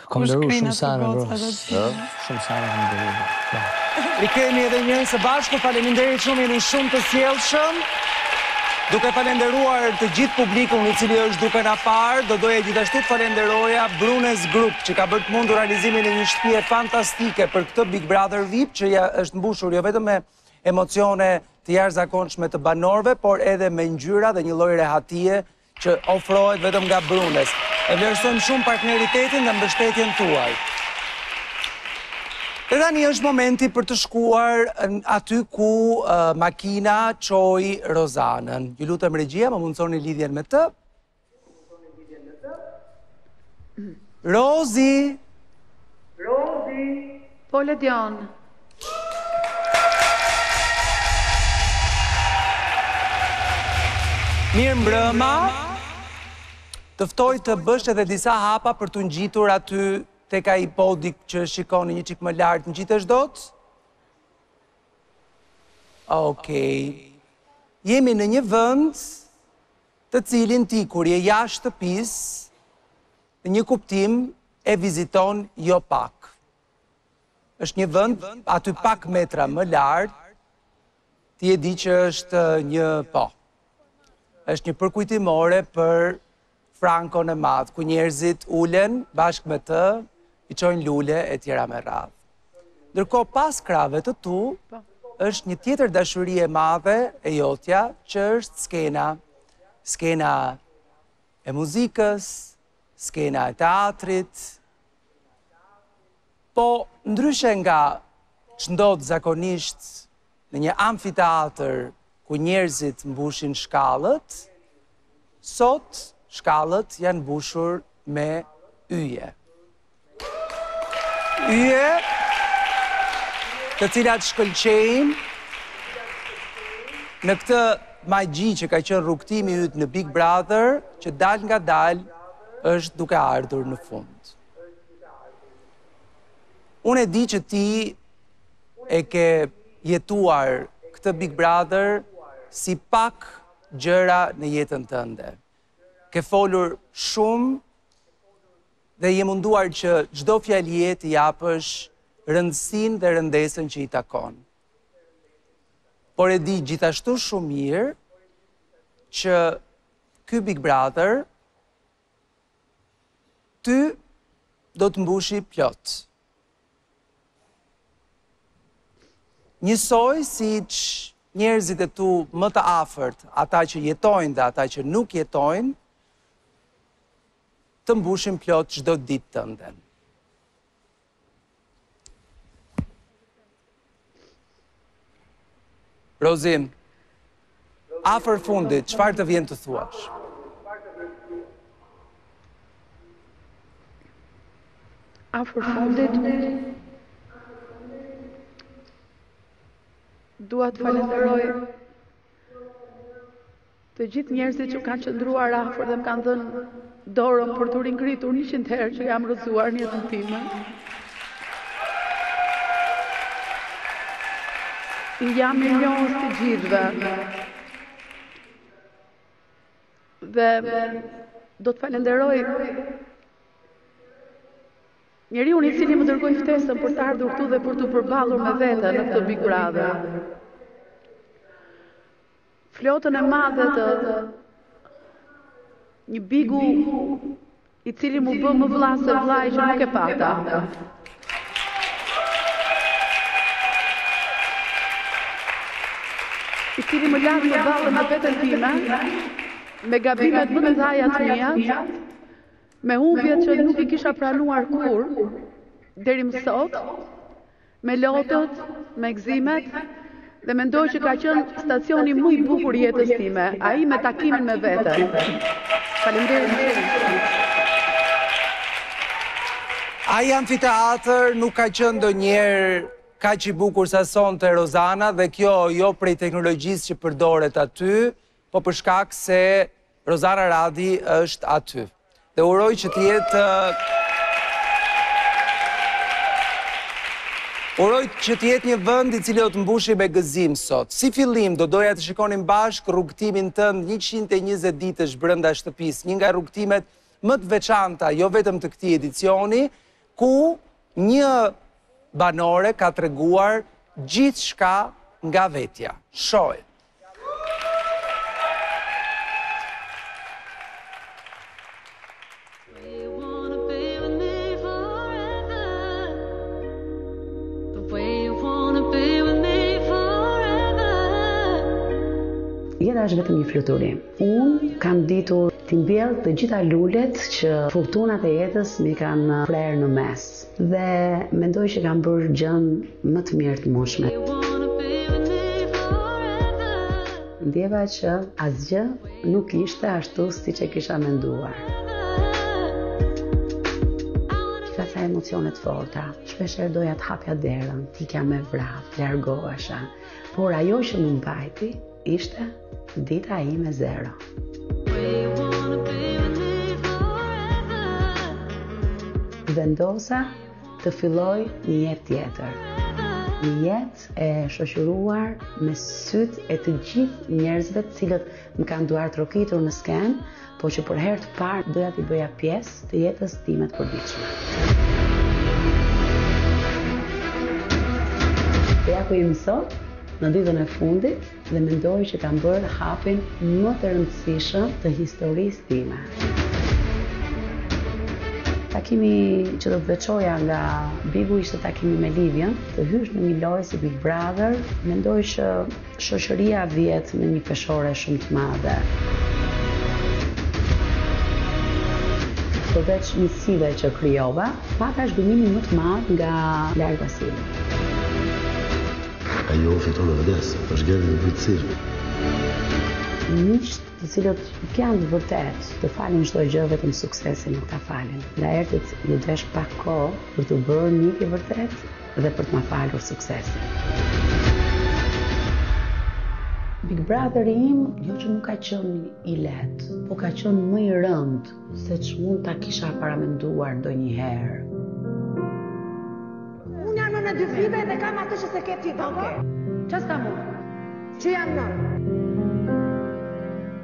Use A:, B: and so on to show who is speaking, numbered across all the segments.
A: Kom dëru shumë sana, bro. Shumë sana kom dëru.
B: I kemi edhe njërën së bashku, faleminderit shumë, jeni shumë të sjellshëm. Duke falenderuar të gjithë publikun i cili është duke na parë, do doja gjithashtu të falenderoja Brunes Group, që ka bërë të mundur realizimin e një shtëpie fantastike për këtë Big Brother VIP, që ja është mbushur jo vetëm me emocione të jashtëzakonshme të banorëve, por edhe me ngjyra dhe një lloj rehatie që ofrohet vetëm nga Brunes. E vlerësojmë shumë partneritetin dhe mbështetjen tuaj. Dhe tani është momenti për të shkuar aty ku makina çoi Rozanën. Ju lutem regjia, më mundsoni lidhjen me të. Rozi!
C: Po, Ledion.
B: Mirë mbrëma. Të ftoj të bësh edhe disa hapa për të ngjitur aty tek ai podi që shikoni një çik më lart, ngjitesh dot? Okej. Jemi në një vend të cilin ti kur je jashtë shtëpisë, në një kuptim e viziton jo pak. Është një vend aty pak metra më lart, ti e di që është është një përkujtimore për Frankon e Madh, ku njerëzit ulen bashkë me të, i çojnë lule e tjera me radhë. Ndërkohë pas krave të tu, është një tjetër dashuri e madhe e jotja, që është skena. Skena e muzikës, skena e teatrit. Po, ndryshe nga që ndodh zakonisht në një amfiteatër ku njerëzit mbushin shkallët, sot shkallët janë mbushur me yje. Yje të cilat shkëlqejnë në këtë magji që ka qenë rrugtimi yt në Big Brother, që dal nga dal është duke ardhur në fund. Unë e di që ti e ke jetuar këtë Big Brother si pak gjëra në jetën tënde. Ke folur shumë dhe je munduar që çdo fjalë të japësh rëndësinë dhe rëndesën që i takon. Por e di gjithashtu shumë mirë që ky Big Brother ty do të mbushi plot. Njësoj siç njerëzit e tu më të afërt, ata që jetojnë dhe ata që nuk jetojnë, të mbushin plot çdo ditë tënde. Rozi, afër fundit, çfarë të vjen të thuash?
C: Afër fundit, dua të falenderoj të gjithë njerëzit që kanë qëndruar afër dhe më kanë dhënë dorën për të ringritur 100 herë që jam rrëzuar në jetën time. Jam i njohës të gjithëve. Dhe do të falenderoj njeriu i cili më dërgoi ftesën për të ardhur këtu dhe për të përballur me vete në këtë Big Brother. Flotën e madhe të një bigu i cili mu bë më vëlla se vllai që nuk e pata. I cili më lartë më ballë me veten time, me gabimet më të mëdha të mia, me humbjet që nuk i kisha pranuar kur, deri më sot, me lotët, me gëzimet, dhe mendoj që ka qenë stacioni më i bukur i jetës time, ai me takimin me veten. Faleminderit.
B: Ai amfiteatër nuk ka qenë ndonjëherë kaq i bukur sa sonte Rozana, dhe kjo jo prej teknologjisë që përdoret aty, po për shkak se Rozana Radi është aty. Dhe uroj që të jetë një vend i cili do të mbushi me gëzim sot. Si fillim, do doja të shikonim bashkë rrugtimin tënd 120 ditësh brenda shtëpisë, një nga rrugtimet më të veçanta, jo vetëm të këtij edicioni, ku një banore ka treguar gjithçka nga vetja. Shohim.
D: Jeta është vetëm një fluturim. Unë kam ditur t'i mbjell të gjitha lulet që fortunat e jetës mi kanë prerë në mes. Dhe mendoj që kam bërë gjën më të mirë të mundshme. Ndjeva që asgjë nuk ishte ashtu siç e kisha menduar. Ka sa emocionet forta. Shpeshherë doja të hapja derën, t'ikja me vrap, largohesha. Por ajo që më mbajti ishte dita ime zero. Vendosa të filloj një jetë tjetër. Një jetë e shoqëruar me sytë e të gjithë njerëzve të cilët më kanë duar trokitur në skenë, po që për herë të parë doja t'i bëja pjesë të jetës time të përditshme. Ja ku jemi sot, në ditën e fundit, dhe mendoj që kam bërë hapin më të rëndësishëm të historisë time. Takimi që do të veçoja nga Bigu ishte takimi me Livian, të hysh në një lojë si Big Brother, mendoj që shoqëria vjet me një peshore shumë të madhe. Përveç miqësive që krijova, pata zhgënjimin më të madh nga largësia.
E: Ajo fiton në vdes, është gjerë në bëjtësirë.
D: Miqt të cilët nuk janë të vërtet të falin çdo gjë, vetëm suksesin nuk ta falin. Nga ertit ju desh pak kohë për të bërë mik i vërtet dhe për të ma falur suksesin. Big Brotheri im, jo që nuk ka qenë i lehtë, po ka qenë më i rëndë se që mund ta kisha paramenduar ndonjëherë.
F: Unë jam në 2 vive dhe kam atë që se ke ti, okay. Qa s'ka mu? Që jam në?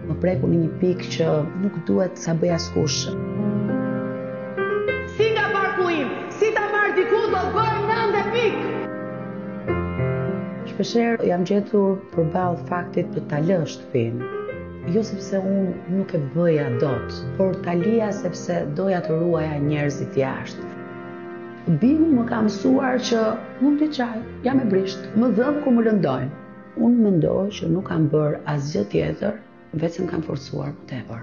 D: Më preku në një pikë që nuk duhet sa bëj askush.
F: Si nga barku im, si ta marrë diku do të bëjmë 9 pikë.
D: Shpeshherë jam gjetur përballë faktit të ta lësh shtëpinë. Jo sepse unë nuk e bëja dot, por ta lija sepse doja të ruaja njerëzit jashtë. Bigu më ka mësuar që mund t'i qaj, jam e brisht, më dhëm ku më lëndojnë. Unë mendoj që nuk kam bërë asgjë tjetër, vetëm kam forcuar më tepër.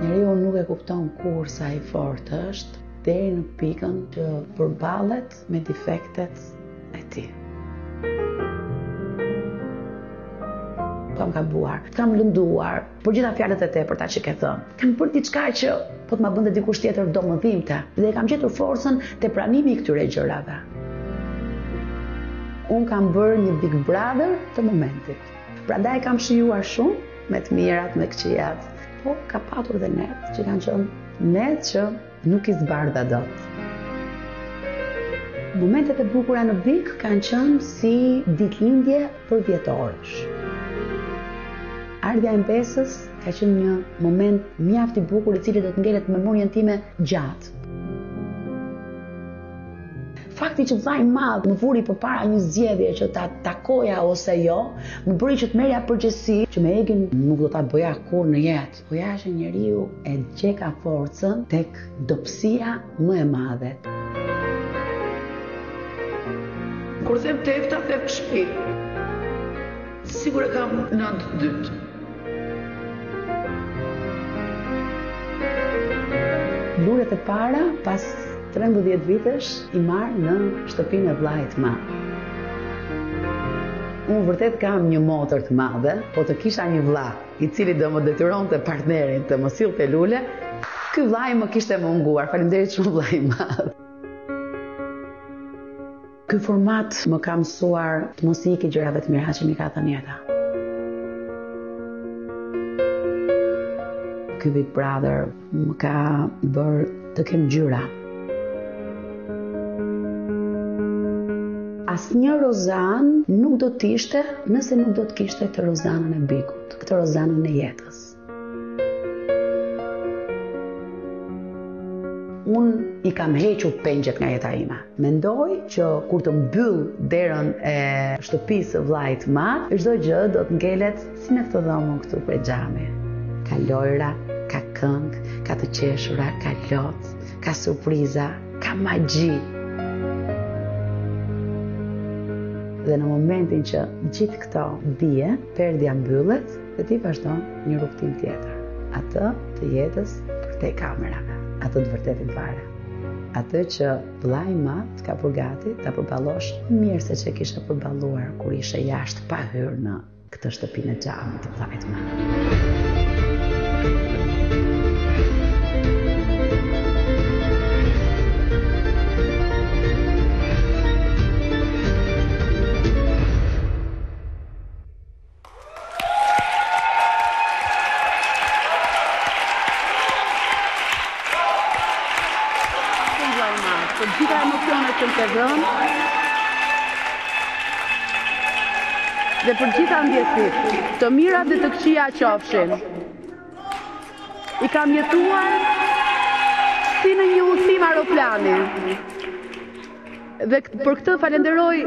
D: Njeriu nuk e kupton kur sa i fortë është, deri në pikën që përballet me defektet e tij. Kam gabuar, kam lënduar, për gjitha fjalët e tepërta që ke thënë. Kam bërë diçka që po të ma bënte dikush tjetër do më dhimbte, dhe kam gjetur forcën te pranimi i këtyre gjërave. Unë kam bërë një Big Brother të momentit. Prandaj kam shijuar shumë me të mirat, me këqijat, po ka patur dhe net që kanë qenë net që nuk i zbardha dot. Momentet e bukura në Big kanë qenë si ditëlindje për dhjetorësh. Ardha e mbesës ka qenë një moment mjaft i bukur i cili do të ngelet në memorien time gjatë. Fakti që vllai i madh më vuri përpara një zgjedhje që ta takoja ose jo, më bëri që të merrja përgjegjësi që me Egin nuk do ta bëja kurrë në jetë. Po ja që njeriu e gjeka forcën tek dobësia më e madhe.
G: Kur them tefta, them shtëpi. Sigur e kam 92.
D: Luret e para, pas 13 vitesh, i marr në shtëpinë e vllait të madh. Unë vërtet kam një motër të madhe, po të kisha një vlla i cili do më detyronte partnerin të më sillte lule, ky vllai më kishte munguar. Faleminderit shumë vllai i madh. Ky format më ka mësuar të mos i iki gjërave të mira që mi ka thënë jeta. Ky Big Brother më ka bërë të kem gjyra. Asnjë Rozan nuk do t'ishte nëse nuk do t'kishte të Rozanën e Bigut, këtë Rozanën e jetës. unë i kam hequr pengjet nga jeta ime. Mendoj që kur të mbyll derën e shtëpisë së vllait madh, çdo gjë do të ngelet si në këtë dhomë këtu për xhami. Ka lojra, ka këngë, ka të qeshura, ka lot, ka surpriza, ka magji. Dhe në momentin që gjithë këto bie, perdja mbyllet dhe ti vazhdon një rrugtim tjetër. Atë të jetës përtej kamerave, atë të vërtetit fare. Atë që vllai i madh ka përgati ta përballosh mirë se që kisha përballuar kur ishe jashtë pa hyrë në këtë shtëpinë e xhamit të vllait madh.
C: Për gjitha emocionet që më ke dhënë dhe për gjitha ndjesit, të mirat dhe të këqija qofshin. I kam jetuar si në një udhëtim aeroplani. Dhe për këtë falenderoj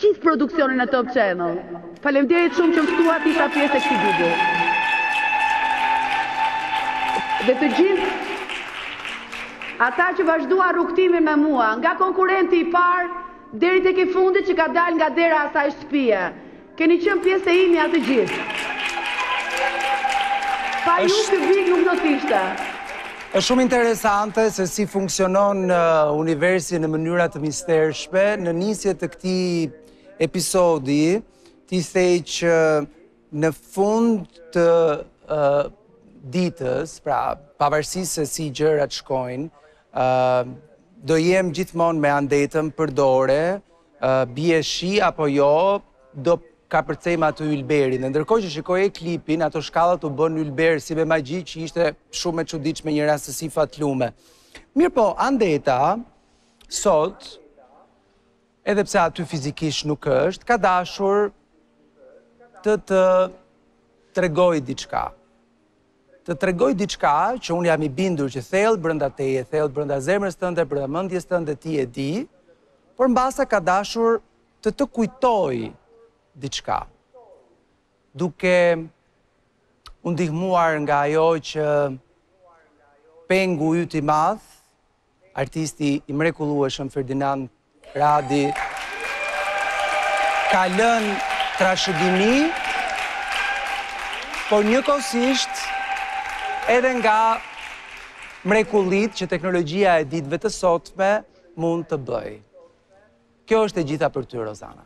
C: gjithë produksionin e Top Channel. Faleminderit shumë që më ftuat isha pjesë e këtij video. Dhe të gjithë ata që vazhdua rrugtimin me mua, nga konkurenti i parë deri tek i fundit që ka dalë nga dera e asaj shtëpie. Keni qenë pjesë e imja të gjithë. Pa ju ky vit nuk do të ishte.
B: Është shumë interesante se si funksionon universi në mënyra të mistershme. Në nisje të këtij episodi, ti thej që në fund të ditës, pra pavarësisht se si gjërat shkojnë, do jem gjithmonë me andetëm për dore, bie shi apo jo, do ka përcejmë atë ylberin. Ndërkohë që shikoj klipin, ato shkallat u bën ylber si me magji që ishte shumë e çuditshme, një rastësi fatlume. Mirë po, andeta, sot, edhe pse aty fizikisht nuk është, ka dashur të tregoj diçka. Të tregoj diçka që unë jam i bindur që thellë brenda teje, thellë brenda zemrës tënde, brenda mendjes tënde ti e di, por mbasa ka dashur të kujtoj diçka. Duke u ndihmuar nga ajo që pengu yt i madh, artisti i mrekullueshëm Ferdinand Radi, ka lënë trashëgimi, por njëkohësisht edhe nga mrekullit që teknologjia e ditëve të sotme mund të bëj. Kjo është e gjitha për ty, Rozana.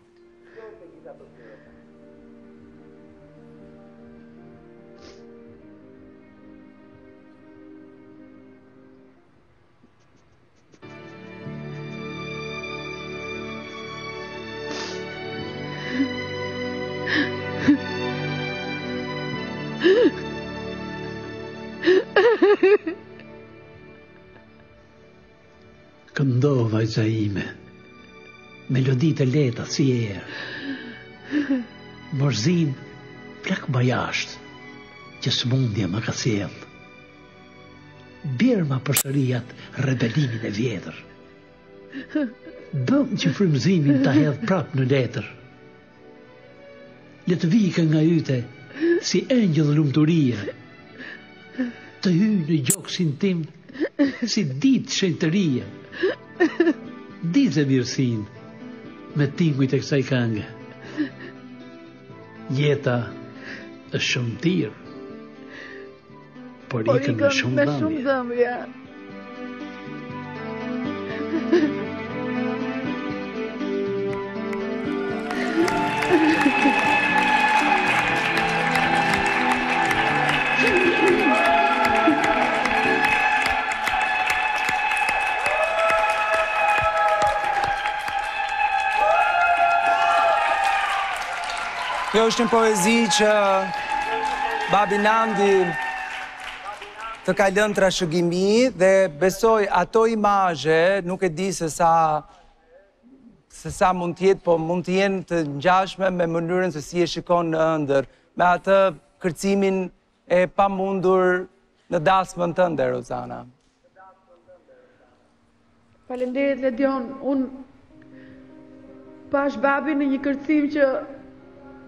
H: Këndo, vajza ime, melodit e leta si erë, morzin plak ma jashtë, që smundja më ka sjellë. Bjerë ma përsërijat rebelimin e vjetër. Bëm që frymëzimin ta hedh prap në letër. Le të vike nga yte si engjëll lumturia, të hy në gjoksin tim si ditë shenjtëria. Dize mirësin me tingujt e kësaj këngë. Jeta është shumë tirë, por ikën me shumë dëmje.
B: Kjo është një poezi që Babi Nandi të ka lënë trashëgimi dhe besoj ato imazhe, nuk e di se sa mund të jetë, po mund të jenë të ngjashme me mënyrën se si e shikon në ëndër, me atë kërcimin e pamundur në dasmën tënde, Rozana.
C: Faleminderit Ledion, unë pash babin në një kërcim që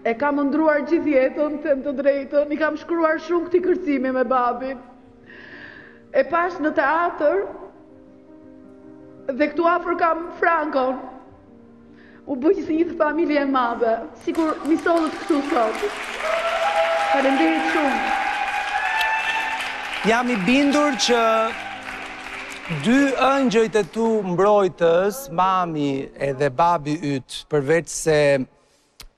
C: e kam ndruar gjithë jetën, them të drejtën, i kam shkruar shumë këtij kërcimi me babin. E pash në teatr dhe këtu afër kam Frankon. U bëj si një familje e madhe, sikur nisodhët këtu sot. Faleminderit shumë.
B: Jam i bindur që dy ëngjëjt e tu mbrojtës, mami edhe babi yt, përveç se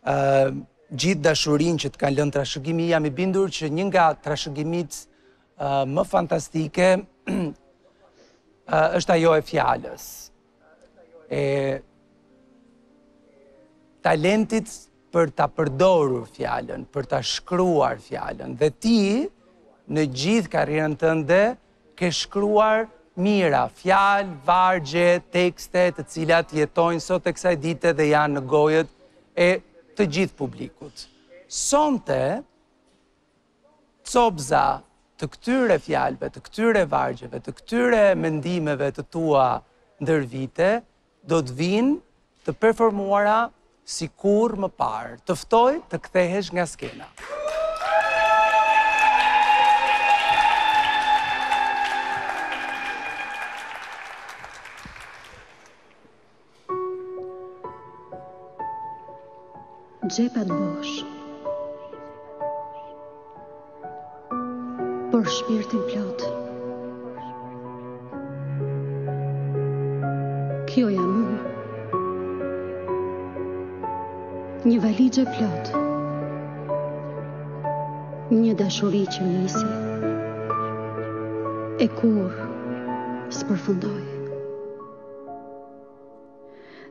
B: gjithë dashurin që të kanë lënë trashëgimi, jam i bindur që një nga trashëgimit më fantastike është ajo e fjalës. E talentit për ta përdorur fjalën, për ta shkruar fjalën. Dhe ti, në gjithë karrierën tënde, ke shkruar mira, fjalë, vargje, tekste të cilat jetojnë sot e kësaj dite dhe janë në gojët e të gjithë publikut. Sonte, copza të këtyre fjalëve, të këtyre vargjeve, të këtyre mendimeve të tua ndër vite, do të vinë të performuara si kur më parë. Të ftoj të kthehesh nga skena.
I: Gjepat bosh, por shpirtin plot. Kjo jam unë, një valigje plot, një dashuri që nisi, e kur s'përfundoj.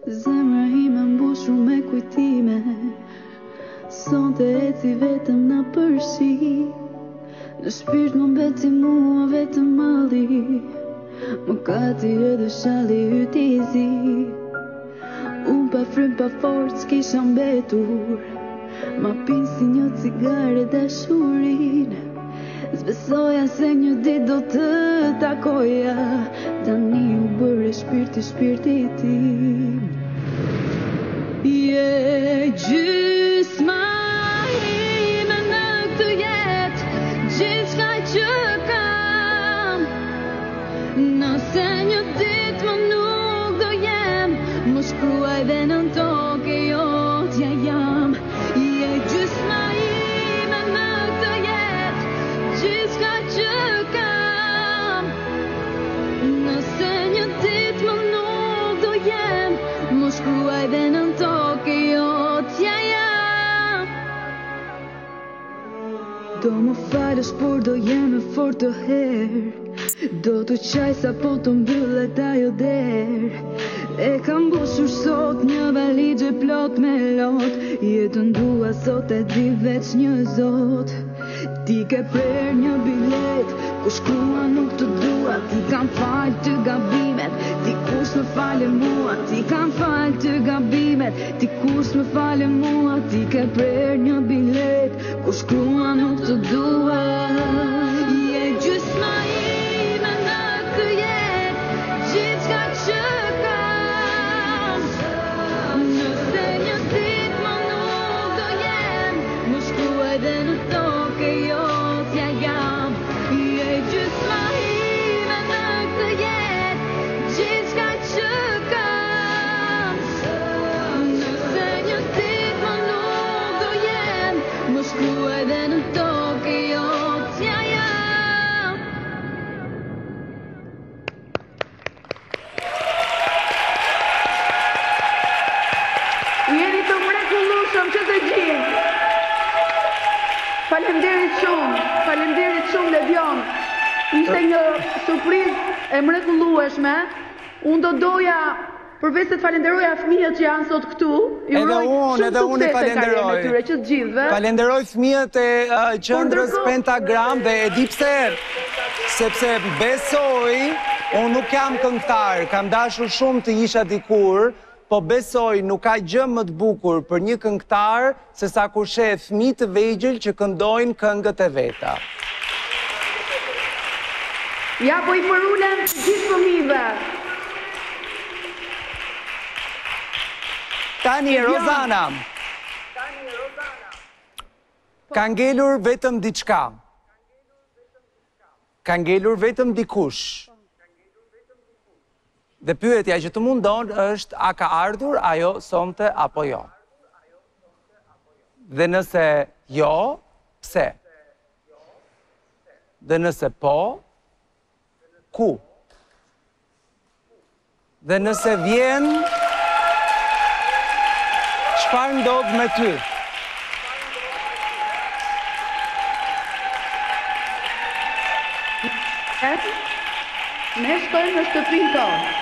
I: Zemra ime mbushur me kujtime, sonte eci vetëm në përshi, në shpirt më mbeti mua vetëm malli, më kati edhe shalli yti zi. Unë pa frym pa forcë s'kisha mbetur, ma pinë si një cigare dashurin. S'besoja se një ditë do të takoja, tani u bëre shpirti tim. Je gjysma ime në këtë jetë, gjithçka që kam. Nëse një ditë më nuk do jem, më shkruaj dhe në tokë jotja jam. Je gjysma ime në këtë jetë, gjithçka që kam. Nëse një ditë më nuk do jem, më shkruaj dhe në tokë jotja jam. Do më falësh, por do jem e fort të herë, do të qaj sa po të mbyllet ajo derë. E kam mbushur sot një valigje plot me lot, jetën dua sot e di veç një zot. Ti ke prer një bilet, ku shkrua nuk të dua, ti kam fal të gabimet, ti kush më fale mua, ti kam fal të gabimet, ti kush më fale mua, ti ke prer një bilet, ku shkrua nuk të dua. Je gjysma ime në këtë jetë, gjithçka që kam. Nëse një ditë më nuk do jem, më shkruaj dhe në tokë jotja jam. Je gjysma ime në këtë jetë, gjithçka që kam. Nëse një ditë më nuk do jem, më shkruaj dhe në tokë jotja jam.
C: Jeni të mrekullueshëm që të gjithë. Faleminderit shumë Ledion. Ishte një surprizë e mrekullueshme. Unë do doja, përveç se të falenderoja fëmijët që janë sot këtu, i uroj shumë sukses e karrierën e tyre, që të gjithëve.
B: Falenderoj fëmijët e qendrës Pentagram dhe e di pse, sepse besoj, unë nuk jam këngëtar, kam dashur shumë të isha dikur, po besoj nuk ka gjë më të bukur për një këngëtar se sa kur sheh fëmijë të vegjël që këndojnë këngët e veta.
C: Ja po i përulem të gjithë fëmijëve.
B: Tani, Rozana. Ka ngelur vetëm diçka. Ka ngelur vetëm dikush. Dhe pyetja që të mundon është a ka ardhur ajo sonte apo jo. Dhe nëse jo, pse? Dhe nëse po, ku? Dhe nëse vjen, çfarë ndodh me ty?
C: Ne shkojmë në shtëpinë tonë.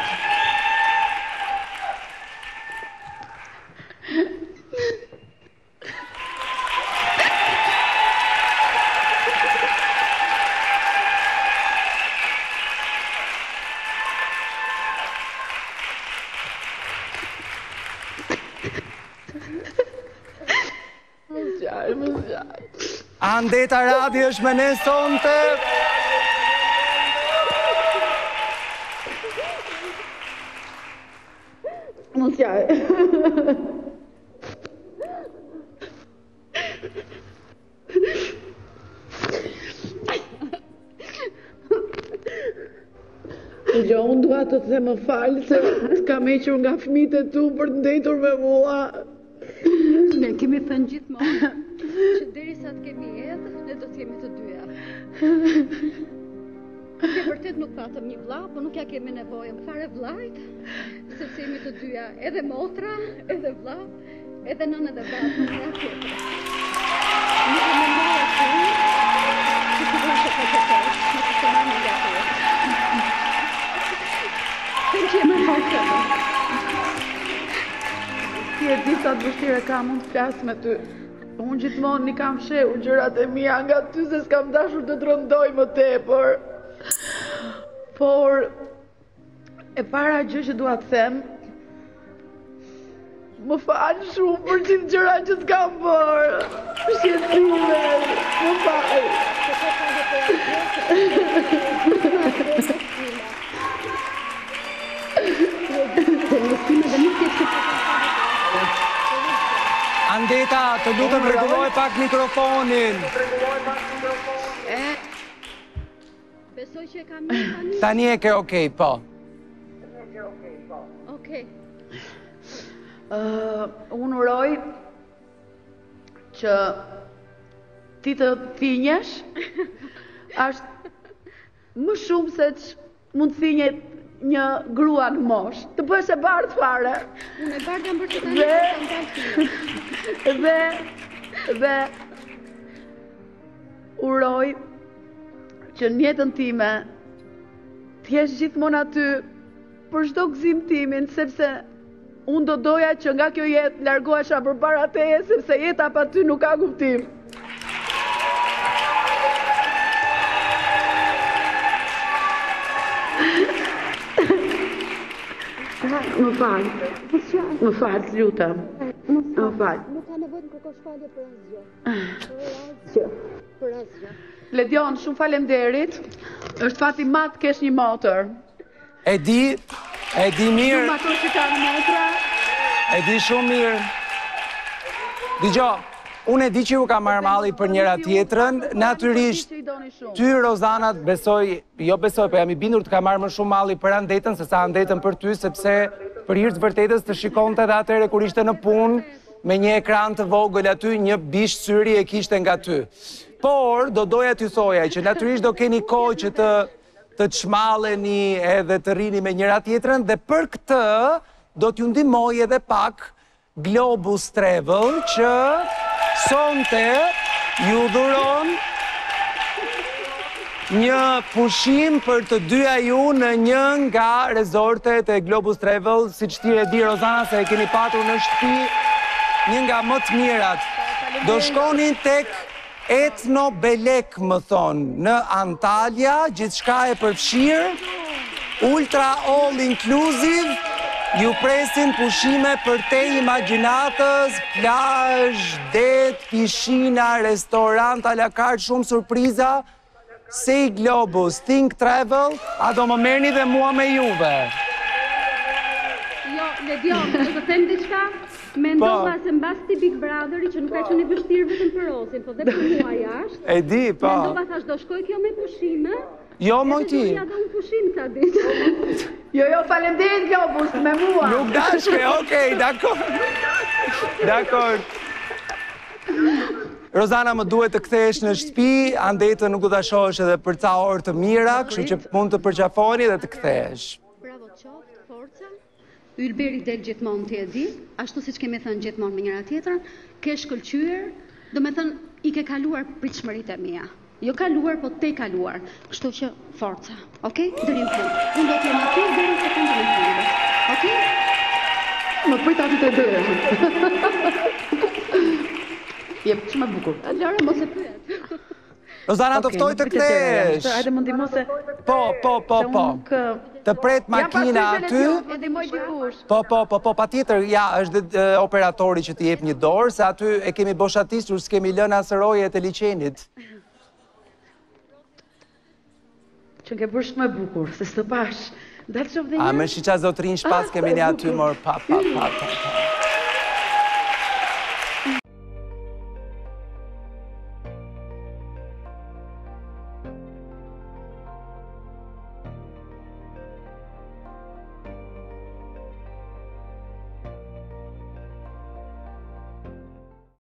B: Andeta Radi është me ne sonte.
C: Mos jaj.
G: Jo, unë dua të them më falë se kam hequr nga fëmijët e tu për të ndetur me mua.
I: Ne kemi thënë gjithmonë që derisa të kemi jetë, ne do të jemi të dyja. Ne vërtet nuk patëm një vlla, po nuk ja kemi nevojë fare vllajt, sepse jemi të dyja, edhe motra, edhe vlla, edhe nënë edhe baba, nuk ja tjetër. Nuk e mendoj atë, që të bëjë që përqetosh, nuk të të marrë nga tjetër. Them që jemi përqetosh.
C: Ti e di sa të vështirë kam unë të flas me ty. Unë gjithmonë një kam shehu gjërat e mia nga ty se s'kam dashur të të rëndoj më tepër. Por e para gjë që dua të them, më fal shumë për gjithë gjërat që s'kam bërë. Shqetësime, më fal.
B: Andeta, të lutem rregulloj pak mikrofonin.
I: Besoj që e kam një tani.
B: Tani e ke okej, po.
I: Okej.
C: Unë uroj që ti të thinjesh është më shumë se që mund të thinjet një grua në mosh. Të bësh e bardhë fare.
I: Unë e bardhë jam bërë që tani kam dalë.
C: Dhe uroj që në jetën time t'jesh gjithmonë aty për çdo gëzim timin, sepse unë do doja që nga kjo jetë largohesha përpara teje, sepse jeta pa ty nuk ka kuptim. Më falë. Më falë, të lutem. Më falë.
I: Nuk ka nevojë të kërkosh falje për asgjë. Për asgjë.
C: Ledion, shumë falemderit. Është fati madh të kesh një motor.
B: E di mirë.
C: Shumë ato që kanë motra.
B: E di shumë mirë. Dgjoj, unë e di që ju ka marrë malli për njëra tjetrën, natyrisht ty Rozana po jam i bindur të ka marrë më shumë malli për Andetën se sa Andetën për ty, sepse për hir të vërtetës të shikonte edhe atëherë kur ishte në punë me një ekran të vogël aty, një bish syri e kishte nga ty. Por do doja t'ju thoja që natyrisht do keni kohë që të çmalleni edhe të rrini me njëra tjetrën dhe për këtë do t'ju ndihmoj edhe pak Globus Travel që sonte ju dhuron një pushim për të dyja ju në një nga rezortet e Globus Travel, siç ti e di Rozana se e keni patur në shtëpi një nga më të mirat. Do shkonin tek Etno Belek, më thonë, në Antalya, gjithçka e përfshirë, ultra all inclusive, ju presin pushime për te imagjinatës, plazh, det, pishina, restorant, a la carte, shumë surpriza. Say Globus, Think Travel, a do më merrni dhe mua me juve?
I: Jo, Ledion, do të them diçka?
J: Mendova se mbas ti Big Brotheri që nuk ka qenë i vështirë vetëm për Rosin, po dhe për mua jashtë.
B: E di, po.
J: Mendova thash do shkoj kjo me pushime.
B: Jo, moj ti.
J: Ja do unë pushim sa ditë.
C: Jo, faleminderit Globus, me mua.
B: Nuk dashke, okej, dakor. Dakor. Rozana, më duhet të kthehesh në shtëpi, andetën nuk do ta shohësh edhe për ca orë të mira, kështu që mund të përqafoni dhe të kthehesh.
J: Bravo qoftë, forca. Ylberi del gjithmonë ti e di, ashtu siç kemi thënë gjithmonë me njëra tjetrën, ke shkëlqyer, do me thënë i ke kaluar pritshmëritë e mia. Jo kaluar, po te kaluar. Kështu që forca, okej? Deri në fund. Unë do të jem aty deri në sekondën e fundit. Okej?
C: Më prit aty të dërë. Jep, që më bukur.
J: Lora, mos e pyet.
B: Rozana, të ftoj të kthehesh.
C: Hajde më ndihmo se...
B: Po. Të pret makina aty.
C: E ndihmoj dikush.
B: Po, patjetër, ja, është operatori që t'i jep një dorë, se aty e kemi boshatisur, s'kemi lënë asë rojet e liçenit.
C: Që ke bërsh më bukur, se së të pash. Dalë që vë dhe një?
B: A, me shiqa zotrin shpas kemi një aty, mor, pa.